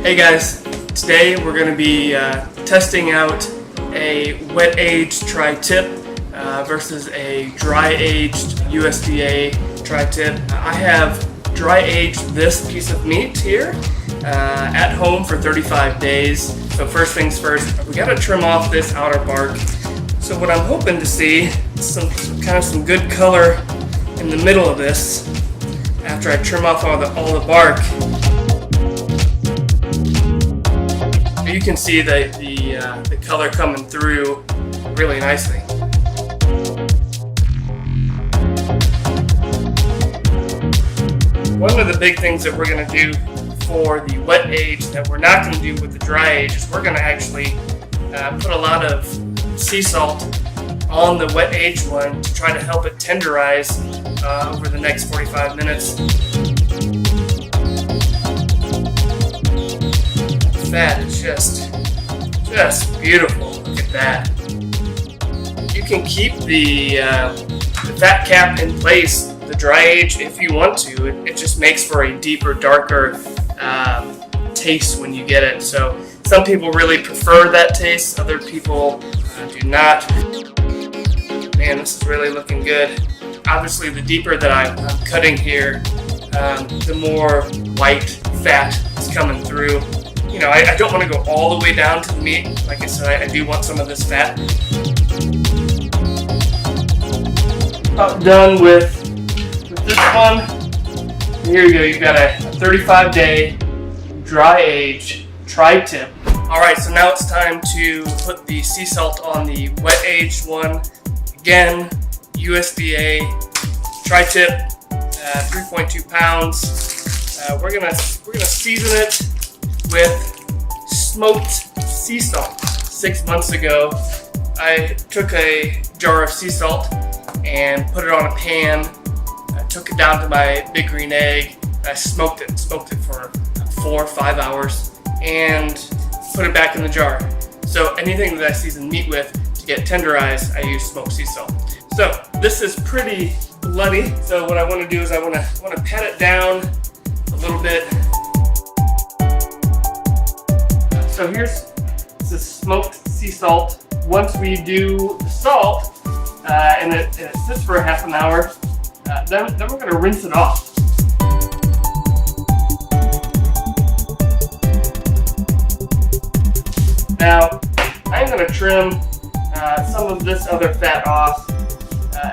Hey guys, today we're going to be testing out a wet aged tri-tip versus a dry aged USDA tri-tip. I have dry aged this piece of meat here at home for 35 days. So first things first, we got to trim off this outer bark. So what I'm hoping to see is some good color in the middle of this after I trim off all the bark. You can see the color coming through really nicely. One of the big things that we're going to do for the wet age that we're not going to do with the dry age is we're going to actually put a lot of sea salt on the wet aged one to try to help it tenderize over the next 45 minutes. That is just beautiful. Look at that. You can keep the fat cap in place, the dry age, if you want to. It just makes for a deeper, darker taste when you get it. So some people really prefer that taste, other people do not. Man, this is really looking good. Obviously, the deeper that I'm cutting here, the more white fat is coming through. You know, I don't want to go all the way down to the meat. Like I said, I do want some of this fat. About done with this one. Here you go. You've got a 35-day dry age tri-tip. All right, so now it's time to put the sea salt on the wet aged one. Again, USDA tri-tip, 3.2 pounds. We're gonna season it with smoked sea salt. 6 months ago, I took a jar of sea salt and put it on a pan. I took it down to my big green egg. I smoked it for 4 or 5 hours and put it back in the jar. So anything that I season meat with to get tenderized, I use smoked sea salt. So this is pretty bloody. So what I want to do is I want to pat it down a little bit. So here's the smoked sea salt. Once we do the salt, and it sits for a half an hour, then we're going to rinse it off. Now, I'm going to trim some of this other fat off.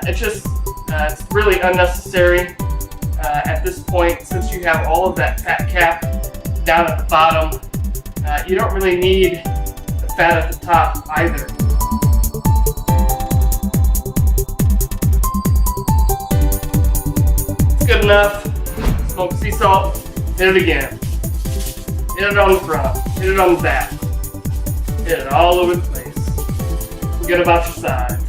It's really unnecessary at this point, since you have all of that fat cap down at the bottom. You don't really need the fat at the top either. It's good enough. Smoked sea salt. Hit it again. Hit it on the front. Hit it on the back. Hit it all over the place. Forget about your sides.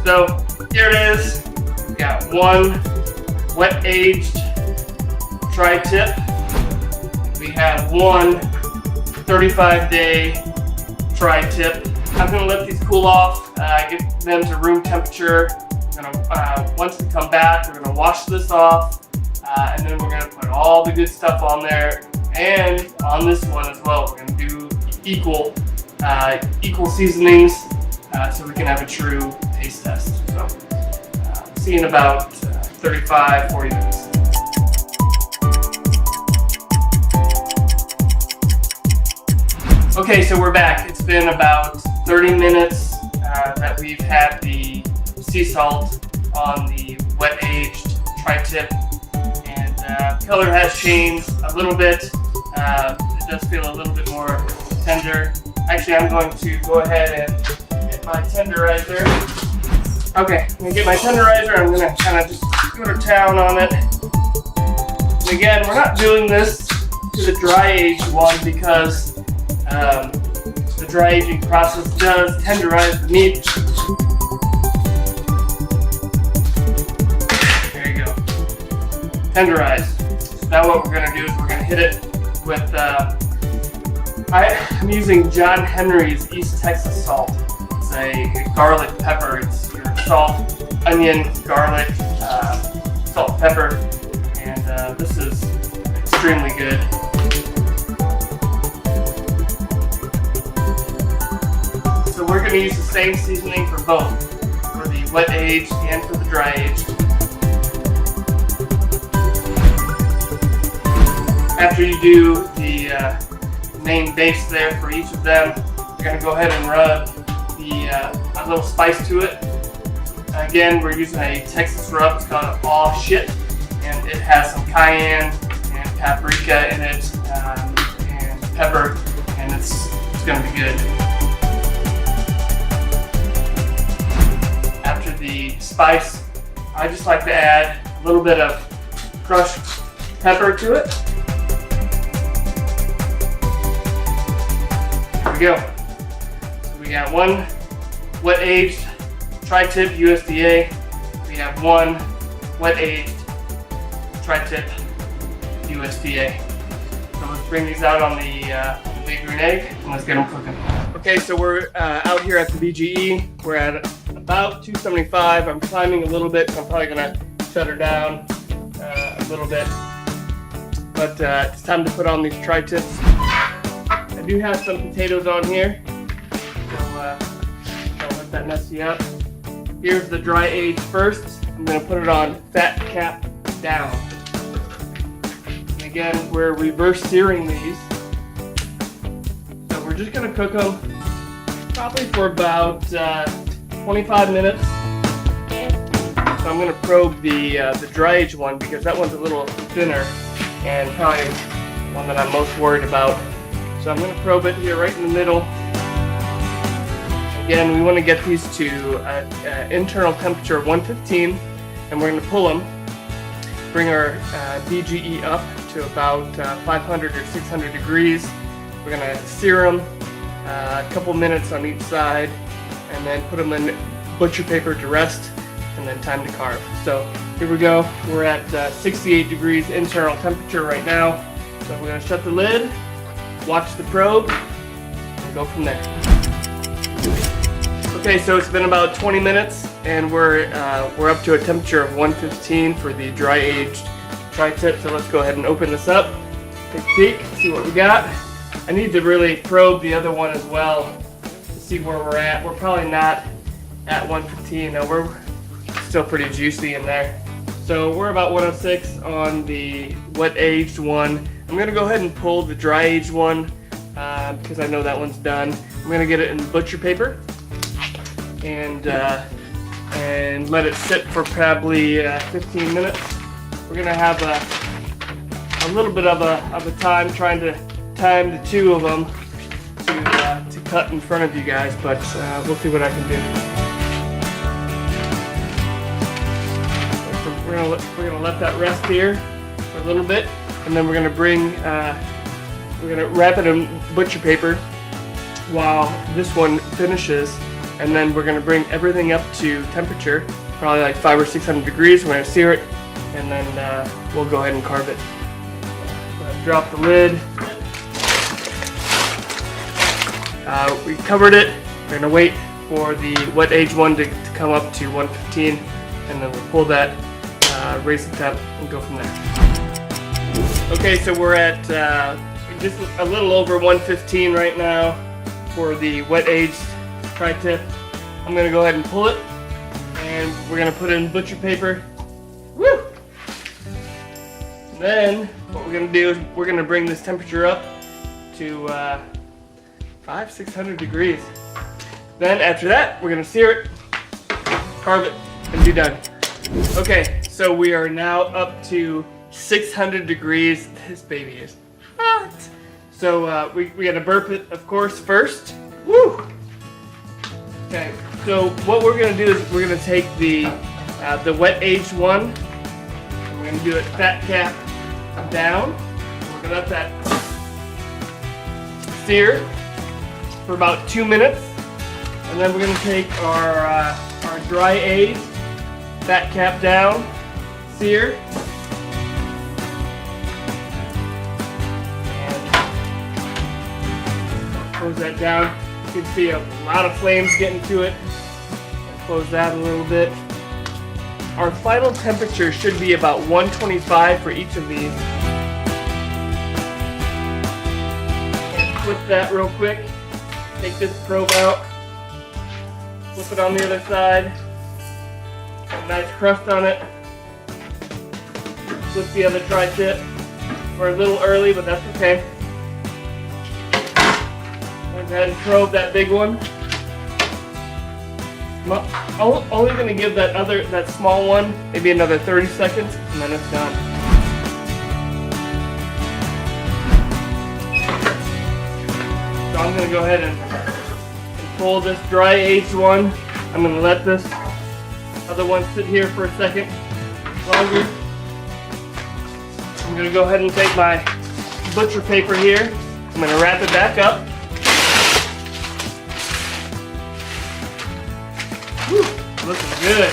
So here it is. We've got one wet aged tri-tip. We have one 35-day tri-tip. I'm going to let these cool off, get them to room temperature. Once we come back, we're going to wash this off, and then we're going to put all the good stuff on there. And on this one as well, we're going to do equal seasonings so we can have a true taste test. So see you in about 35, 40 minutes. Okay, so we're back. It's been about 30 minutes that we've had the sea salt on the wet aged tri-tip, and color has changed a little bit. It does feel a little bit more tender. Actually, I'm going to go ahead and get my tenderizer. Okay, I'm gonna get my tenderizer. I'm gonna kind of just go to town on it. And again, we're not doing this to the dry aged one because the dry aging process does tenderize the meat. There you go. Tenderize. Now what we're going to do is we're going to hit it with, I'm using John Henry's East Texas salt. It's a garlic pepper. It's your salt, onion, garlic, salt, pepper, and this is extremely good. So we're going to use the same seasoning for both, for the wet aged and for the dry aged. After you do the main base there for each of them, you're going to go ahead and rub a little spice to it. Again, we're using a Texas rub. It's called Aw Shit, and it has some cayenne and paprika in it, and pepper, and it's going to be good. After the spice, I just like to add a little bit of crushed pepper to it. There we go. So we got one wet aged tri-tip USDA. We have one wet aged tri-tip USDA. So let's bring these out on the big green egg and let's get them cooking. Okay, so we're out here at the BGE. We're at about 275. I'm climbing a little bit, so I'm probably gonna shut her down a little bit. But it's time to put on these tri-tips. I do have some potatoes on here, so don't let that mess you up. Here's the dry age first. I'm going to put it on fat cap down. And again, we're reverse searing these. So we're just going to cook them probably for about 25 minutes. So I'm going to probe the dry age one because that one's a little thinner and probably one that I'm most worried about. So I'm going to probe it here right in the middle. Again, we want to get these to an internal temperature of 115, and we're going to pull them, bring our BGE up to about 500 or 600 degrees. We're going to sear them a couple minutes on each side, and then put them in butcher paper to rest, and then time to carve. So here we go. We're at 68 degrees internal temperature right now. So we're going to shut the lid, watch the probe, and go from there. Okay, so it's been about 20 minutes, and we're up to a temperature of 115 for the dry aged tri-tip. So let's go ahead and open this up, take a peek, see what we got. I need to really probe the other one as well to see where we're at. We're probably not at 115. Now we're still pretty juicy in there. So we're about 106 on the wet aged one. I'm gonna go ahead and pull the dry aged one because I know that one's done. I'm gonna get it in butcher paper and let it sit for probably 15 minutes. We're gonna have a little bit of a time trying to time the two of them to cut in front of you guys, but we'll see what I can do. So we're gonna let that rest here for a little bit, and then we're gonna wrap it in butcher paper while this one finishes. And then we're going to bring everything up to temperature, probably like 500 or 600 degrees. We're going to sear it, and then we'll go ahead and carve it. Drop the lid. We covered it. We're going to wait for the wet age one to come up to 115, and then we'll pull that, raise the temp, and go from there. Okay, so we're at just a little over 115 right now for the wet aged tri-tip. I'm going to go ahead and pull it, and we're going to put it in butcher paper. Woo! And then what we're going to do is we're going to bring this temperature up to 500-600 degrees. Then after that, we're going to sear it, carve it, and be done. Okay, so we are now up to 600 degrees. This baby is hot. So we got to burp it, of course, first. Woo! Okay, so what we're going to do is we're going to take the wet aged one, and we're going to do it fat cap down. We're going to let that sear for about 2 minutes, and then we're going to take our dry aged fat cap down, sear, and close that down. You can see a lot of flames getting to it. Close that a little bit. Our final temperature should be about 125 for each of these. with that real quick. Take this probe out, flip it on the other side, a nice crust on it. Flip the other tri-tip. We're a little early, but that's okay. Go ahead and probe that big one. I'm only going to give that small one maybe another 30 seconds, and then it's done. So I'm going to go ahead and pull this dry aged one. I'm going to let this other one sit here for a second longer. I'm going to go ahead and take my butcher paper here. I'm going to wrap it back up. Whew, looking good.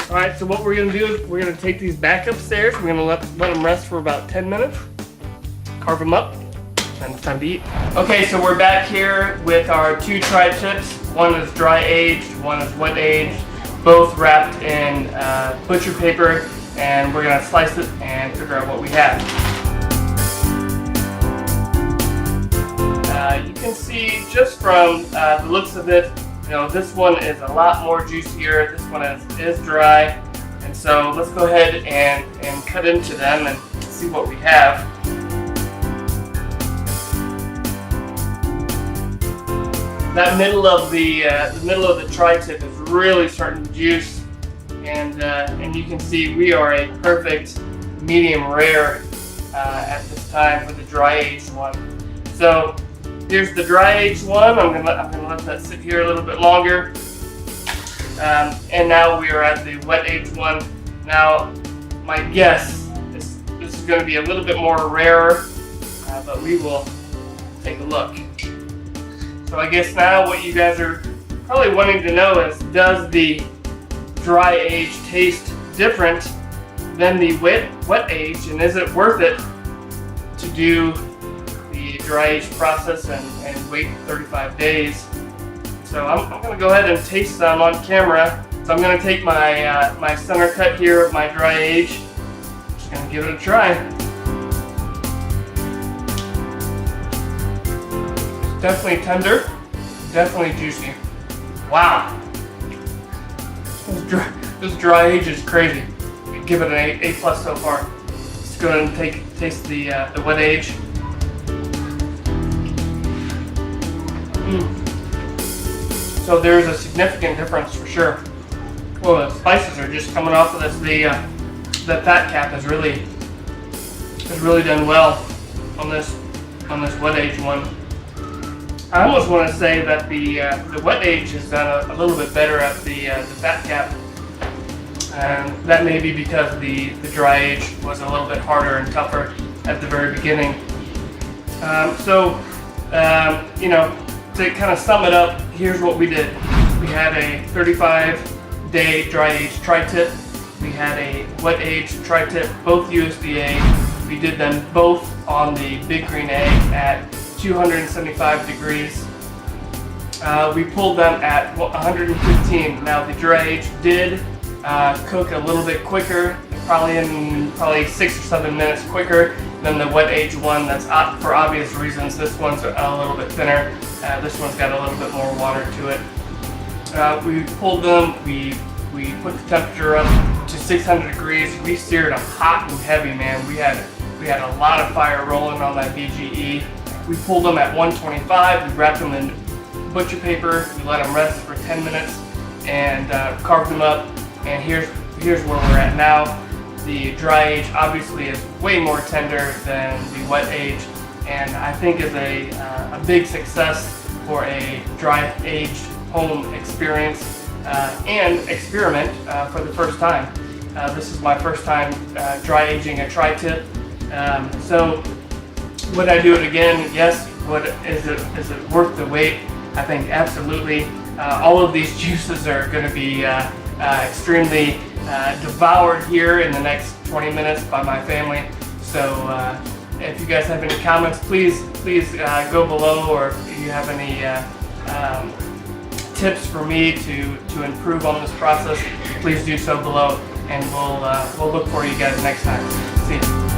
Alright, so what we're going to do is we're going to take these back upstairs. We're going to let them rest for about 10 minutes. Carve them up. And it's time to eat. Okay, so we're back here with our two tri-tips. One is dry aged, one is wet aged, both wrapped in butcher paper, and we're gonna slice it and figure out what we have. You can see just from the looks of it, you know, this one is a lot more juicier. This one is dry, and so let's go ahead and cut into them and see what we have. That middle of the tri-tip is really starting to juice, and you can see we are a perfect medium rare at this time for the dry aged one. So here's the dry aged one. I'm gonna let that sit here a little bit longer, and now we are at the wet aged one. Now my guess is this is going to be a little bit more rarer, but we will take a look. So I guess now what you guys are probably wanting to know is, does the dry age taste different than the wet age, and is it worth it to do the dry age process and wait 35 days? So I'm going to go ahead and taste some on camera. So I'm going to take my my center cut here of my dry age. Just going to give it a try. Definitely tender, definitely juicy. Wow, this dry age is crazy. I give it an A+ so far. Let's go ahead and taste the wet age. So there's a significant difference for sure. Well, the spices are just coming off of this. The fat cap has really done well on this wet age one. I almost want to say that the wet age has done a little bit better at the fat cap, and that may be because the dry age was a little bit harder and tougher at the very beginning. You know, to kind of sum it up, here's what we did. We had a 35-day dry age tri-tip. We had a wet age tri-tip, both USDA. We did them both on the big green egg at 275 degrees. We pulled them at 115. Now the dry age did cook a little bit quicker, probably 6 or 7 minutes quicker than the wet age one. That's for obvious reasons. This one's a little bit thinner. This one's got a little bit more water to it. We pulled them. We put the temperature up to 600 degrees. We seared them hot and heavy, man. We had a lot of fire rolling on that BGE. We pulled them at 125, we wrapped them in butcher paper, we let them rest for 10 minutes, and carved them up, and here's where we're at now. The dry age obviously is way more tender than the wet age, and I think is a big success for a dry aged home experience and experiment for the first time. This is my first time dry aging a tri-tip, so would I do it again? Yes. Is it worth the wait? I think absolutely. All of these juices are going to be extremely devoured here in the next 20 minutes by my family. So if you guys have any comments, please go below, or if you have any tips for me to improve on this process, please do so below, and we'll look for you guys next time. See you.